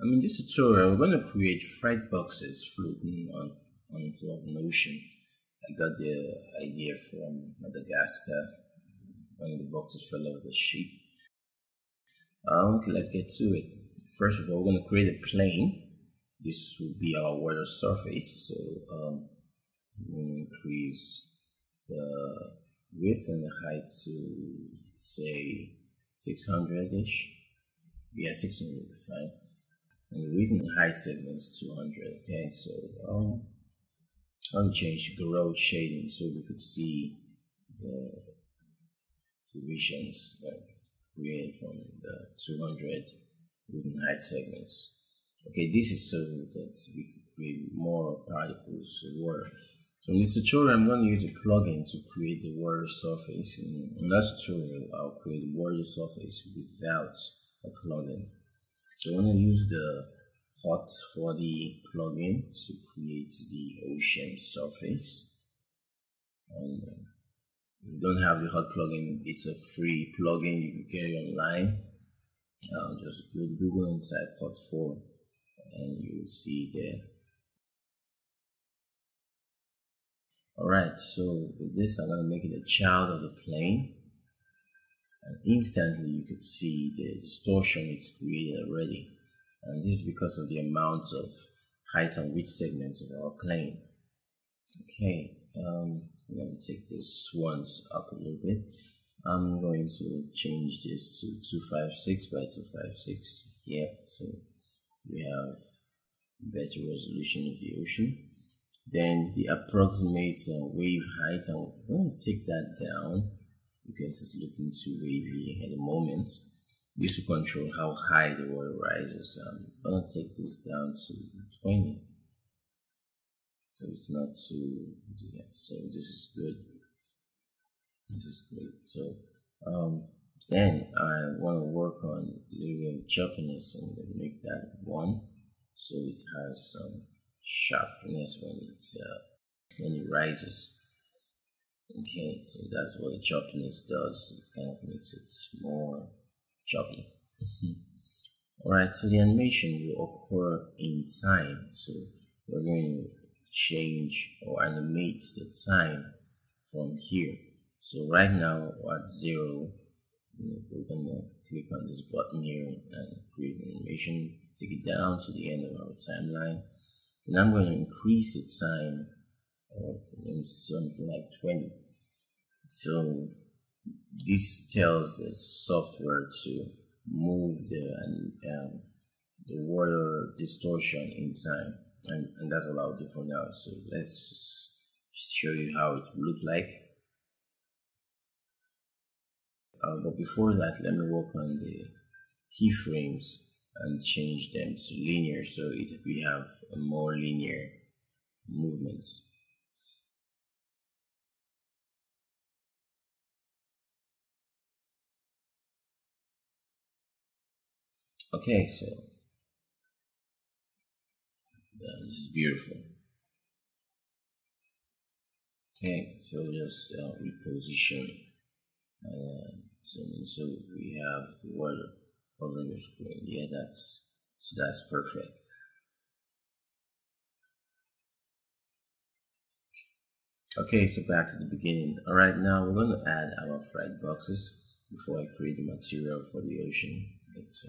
In this tutorial, we're going to create fried boxes floating on top of an ocean. I got the idea from Madagascar when the boxes fell off the ship. Okay, let's get to it. First of all, we're going to create a plane. This will be our water surface. So we'll increase the width and the height to say 600-ish. Yeah, 600 is fine. And the width and the height segments 200. Okay, so I'll change Garou shading so we could see the divisions created from the 200 width and height segments. Okay, this is so that we could create more particles of water. So in this tutorial, I'm going to use a plugin to create the water surface. In that tutorial, I'll create a water surface without a plugin. So I'm going to use the hot for the plugin to create the ocean surface. And if you don't have the hot plugin, it's a free plugin you can get it online. Just go to Google and type hot 4 and you will see there. Alright, so with this I'm going to make it a child of the plane, and instantly you could see the distortion it's created already, and this is because of the amount of height and width segments of our plane. Okay, I'm going to take this once up a little bit. I'm going to change this to 256 by 256 here, so we have better resolution of the ocean. Then the approximate wave height, I'm going to take that down because it's looking too wavy at the moment. This will control how high the water rises. I'm going to take this down to 20. So it's not too, yeah, so this is good. This is great. So then I want to work on the choppiness and make that 1 so it has some sharpness when it rises. Okay, so that's what the choppiness does. It kind of makes it more choppy. Alright, so the animation will occur in time. So we're going to change or animate the time from here. So right now we're at 0. We're going to click on this button here and create an animation. Take it down to the end of our timeline. And I'm going to increase the time or something like 20. So this tells the software to move the water distortion in time, and that's what I'll do for now. So let's just show you how it would look like. But before that, let me work on the keyframes and change them to linear so we have a more linear movement. Okay, so this is beautiful. Okay, so just reposition so we have the water covering the screen. Yeah, that's perfect. Okay, so back to the beginning. Alright, now we're going to add our fried boxes before I create the material for the ocean. Let's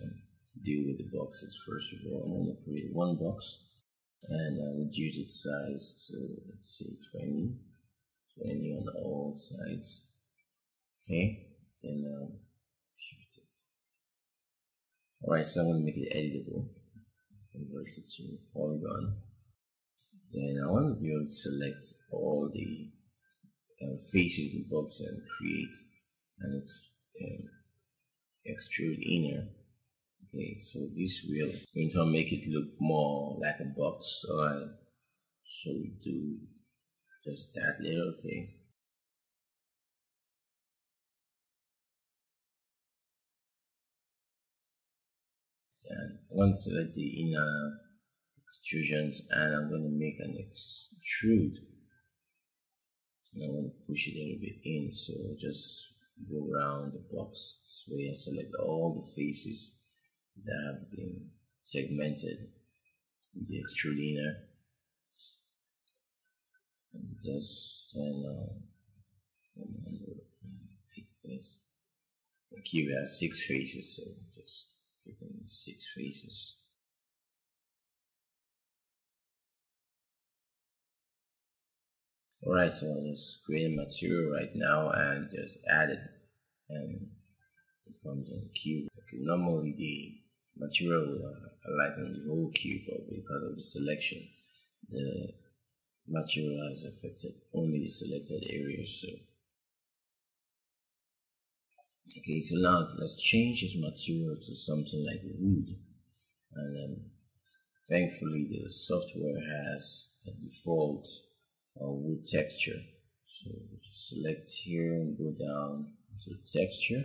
deal with the boxes first of all. I'm going to create 1 box and reduce its size to, let's say, 20 on all sides. Okay, then shoot it. Alright, so I'm going to make it editable, convert it to polygon. Then I want to be able to select all the faces in the box and create an extrude inner. Okay, so this will going to make it look more like a box. Alright, so we do just that layer. Okay. And I'm going to select the inner extrusions and I'm going to make an extrude. And I'm going to push it a little bit in, so just go around the box this way and select all the faces that have been segmented in the extrude inner. And just pick this. The cube has 6 faces, so just pick on 6 faces. Alright, so I'll just create a material right now and just add it, and it comes on the cube. Okay, normally the material will alight on the whole cube, but because of the selection, the material has affected only the selected areas. So okay, so now let's change this material to something like wood, and thankfully the software has a default wood texture. So just select here and go down to texture.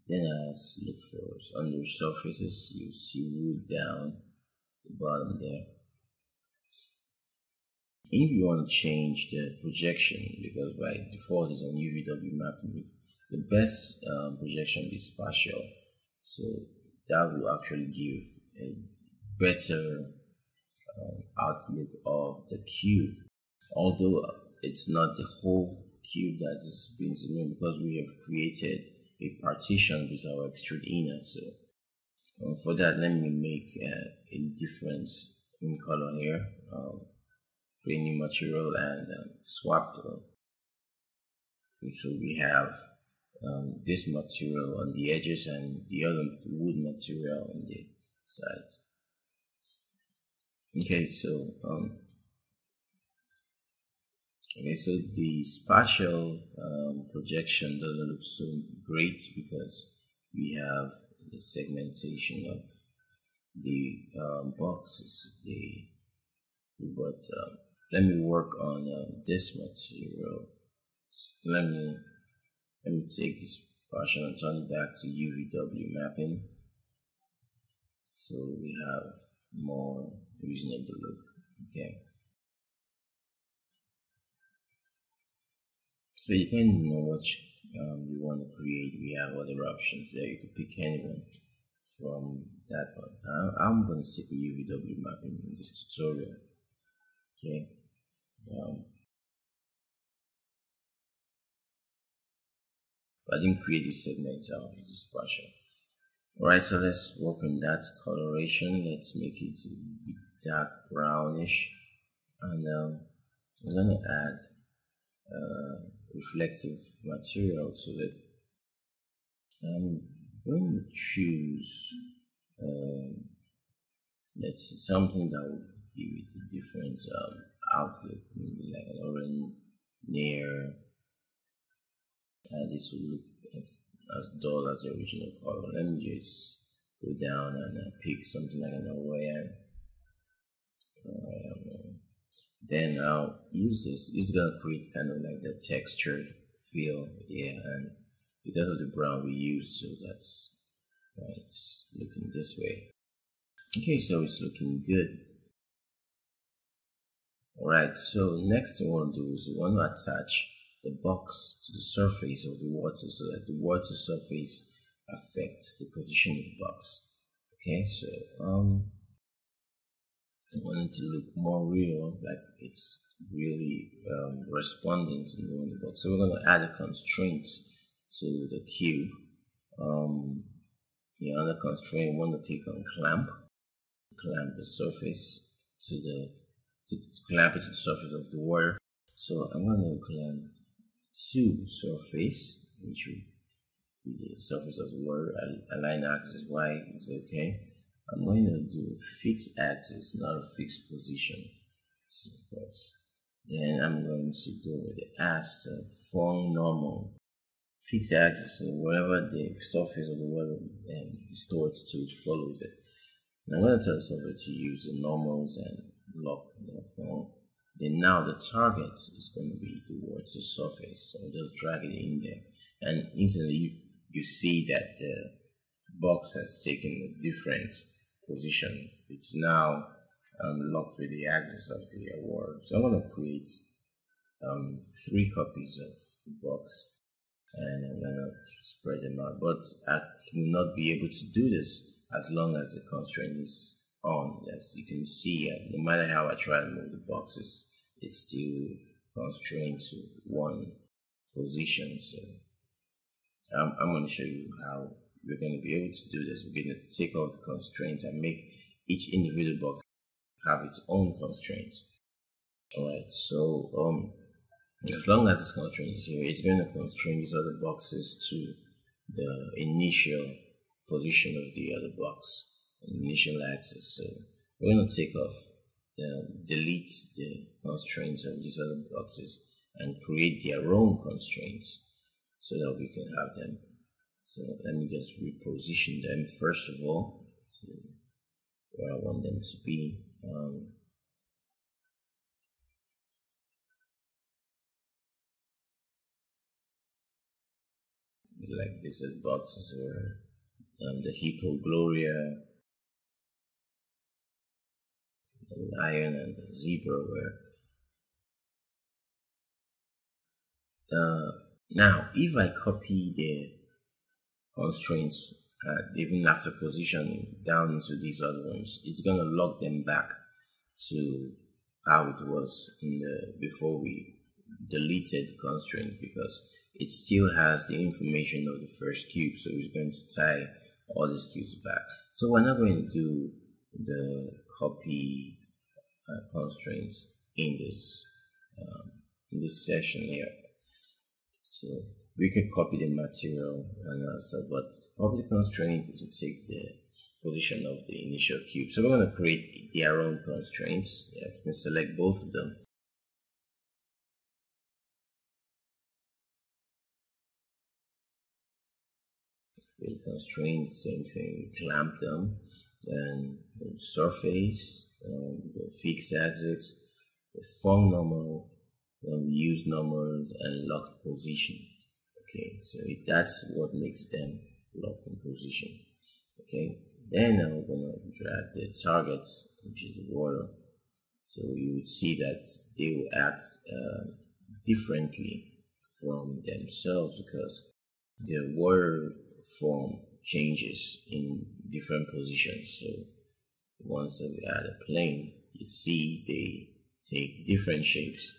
Then let's look for under surfaces. You see wood down the bottom there. If you want to change the projection, because by default it's on UVW mapping, the best projection is spatial. So that will actually give a better outlook of the cube, although it's not the whole cube that is being seen, because we have created a partition with our extrude inner. So for that, let me make a difference in color here. Create new material and swap the. So we have this material on the edges and the other wood material on the sides. Okay, so the spatial projection doesn't look so great because we have the segmentation of the boxes. But let me work on this material. So let me take this spatial and turn it back to UVW mapping, so we have more reasonable look. Okay. So depending on what you want to create, we have other options there. You could pick anyone from that one. I'm going to stick with UVW mapping in this tutorial. Okay. I didn't create this segment out of this spatial. Alright, so let's work on that coloration. Let's make it a bit dark brownish, and I'm going to add reflective material so that I'm going to choose let's see, something that will give it a different outlook, maybe like an orange near. This will look as dull as the original color. Let me just go down and pick something like an Hawaiian. Then I'll use this. It's gonna create kind of like the textured feel, yeah. And because of the brown we used, so that's why it's looking this way. Okay, so it's looking good. Alright, so next thing we want to do is we want to attach the box to the surface of the water so that the water surface affects the position of the box. Okay, so I want it to look more real, like it's really responding to the box. So we're going to add a constraint to the cube. The other constraint, we want to take on clamp the surface to clamp it to the surface of the water. So I'm going to clamp to surface, which will be the surface of the water. Align axis Y is okay. I'm going to do fixed axis, not a fixed position. So then I'm going to go with the ask form normal. Fixed axis, so wherever the surface of the water distorts to, it follows it. And I'm going to tell the software to use the normals and lock the form. Then now the target is going to be the water surface. So I'll just drag it in there, and instantly you see that the box has taken a different position. It's now locked with the axis of the water. So I'm going to create 3 copies of the box, and I'm going to spread them out. But I will not be able to do this as long as the constraint is on. As you can see, no matter how I try to move the boxes, it's still constrained to one position. So I'm going to show you how we're going to be able to do this. We're going to take off the constraints and make each individual box have its own constraints. Alright, so as long as this constraint is here, it's going to constrain these other boxes to the initial position of the other box, the initial axis. So we're going to take off, delete the constraints of these other boxes and create their own constraints so that we can have them. So let me just reposition them first of all to where I want them to be. Like this is boxes where the Hippo Gloria, the lion, and the zebra were. Now, if I copy the constraints, even after positioning down into these other ones, it's going to log them back to how it was in the before we deleted the constraint, because it still has the information of the first cube, so it's going to tie all these cubes back. So we're not going to do the copy constraints in this session here. So we can copy the material and stuff, but copy the constraint is to take the position of the initial cube. So we're going to create their own constraints. You can select both of them. Create constraints, same thing, clamp them, then the surface, the fixed axis, the form normal, use normals, and locked position. Okay, so that's what makes them locked in position. Okay, then I'm gonna drag the targets, which is water. So you would see that they will act differently from themselves because the water form changes in different positions. So once we add a plane, you see they take different shapes.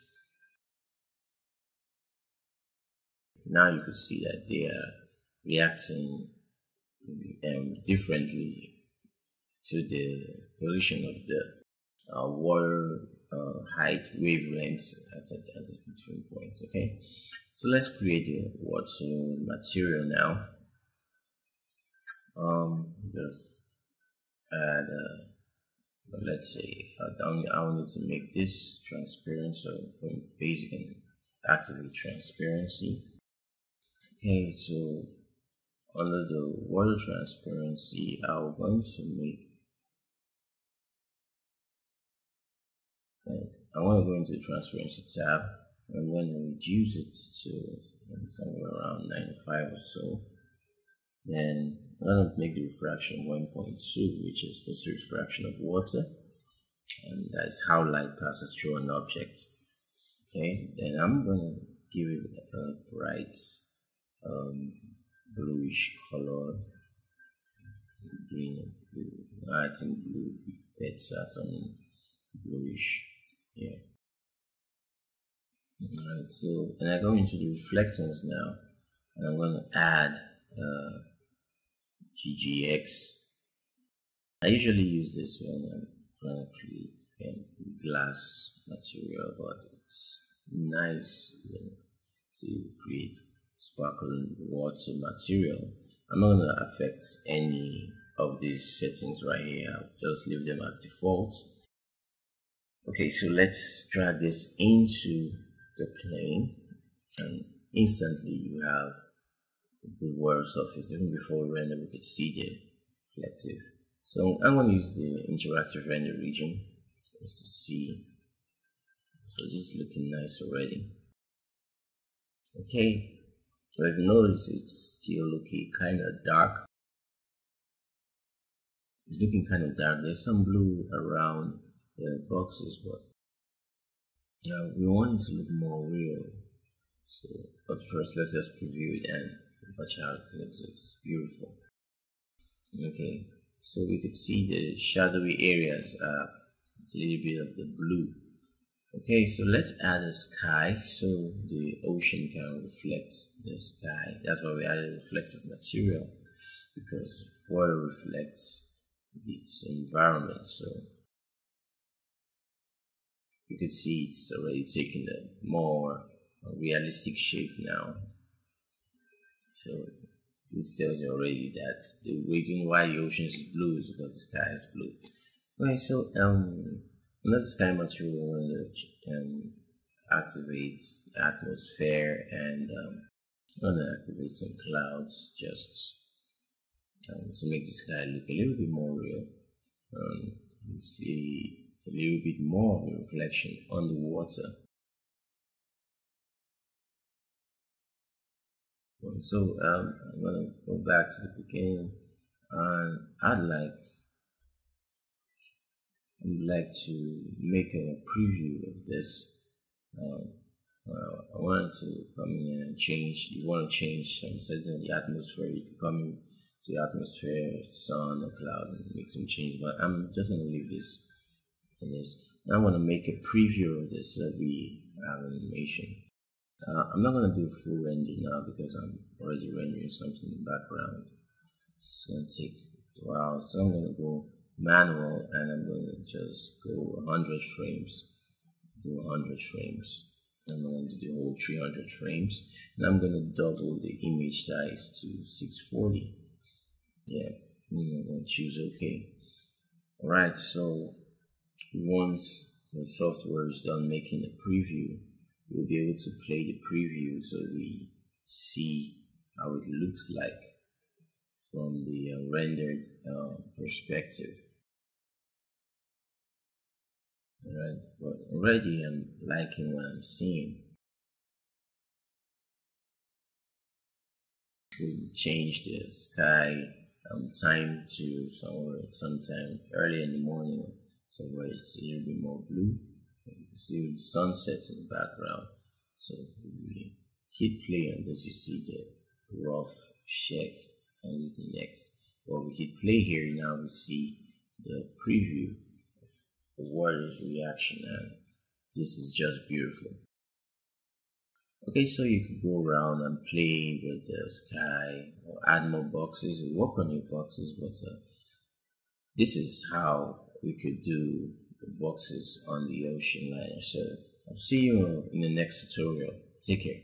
Now you could see that they are reacting differently to the position of the water height wavelengths at different points. Okay, so let's create the water material now. Just add let's say I need to make this transparent, so going basic and activate transparency. Okay, so under the water transparency, I'm going to make I want to go into the transparency tab. I'm going to reduce it to somewhere around 95 or so. Then I'm going to make the refraction 1.2, which is the refraction of water, and that's how light passes through an object. Okay, then I'm going to give it a bright bluish color, green and blue. I think blue would be better, some bluish. Yeah. Alright, so and I go into the reflectance now, and I'm going to add GGX. I usually use this when I'm trying to create glass material, but it's nice to create sparkling water material. I'm not going to affect any of these settings right here. I'll just leave them as default. Okay, so let's drag this into the plane, and instantly you have a good water surface. Even before we render, we could see the reflective. So I'm going to use the interactive render region just to see. So this is looking nice already. Okay, so if you notice, it's still looking kind of dark. It's looking kind of dark. There's some blue around the boxes, but we want it to look more real. So, but first, let's just preview it and watch how it looks. It's beautiful. Okay, So we could see the shadowy areas, a little bit of the blue. Okay, so let's add a sky so the ocean can reflect the sky. That's why we added reflective material, because water reflects its environment. So you could see it's already taking a more realistic shape now. So this tells you already that the reason why the ocean is blue is because the sky is blue. Okay, so another sky material we want to activate the atmosphere, and I'm gonna activate some clouds just to make the sky look a little bit more real. You see a little bit more of the reflection on the water. So I'm gonna go back to the beginning, and I'd like to make a preview of this. I wanted to come in and change. You want to change some settings in the atmosphere. You can come in to the atmosphere, sun, the cloud, and make some changes. But I'm just gonna leave this in this. Now I want to make a preview of this so we have an animation. I'm not going to do full render now because I'm already rendering something in the background. It's going to take a while, so I'm going to go manual, and I'm going to just go 100 frames. Do 100 frames. I'm going to do the whole 300 frames, and I'm going to double the image size to 640. Yeah, I'm going to choose OK. Alright, so once the software is done making a preview, we'll be able to play the preview so we see how it looks like from the rendered perspective. Alright, but already I'm liking what I'm seeing. We'll change the sky time to sometime early in the morning, somewhere it's a little bit more blue. You can see the sunset in the background. So we hit play, and as you see the rough shaft and the next. Well, we hit play here, now we see the preview of the water's reaction, and this is just beautiful. Okay, so you could go around and play with the sky or add more boxes or work on your boxes, but this is how we could do the boxes on the ocean liner. So I'll see you in the next tutorial. Take care.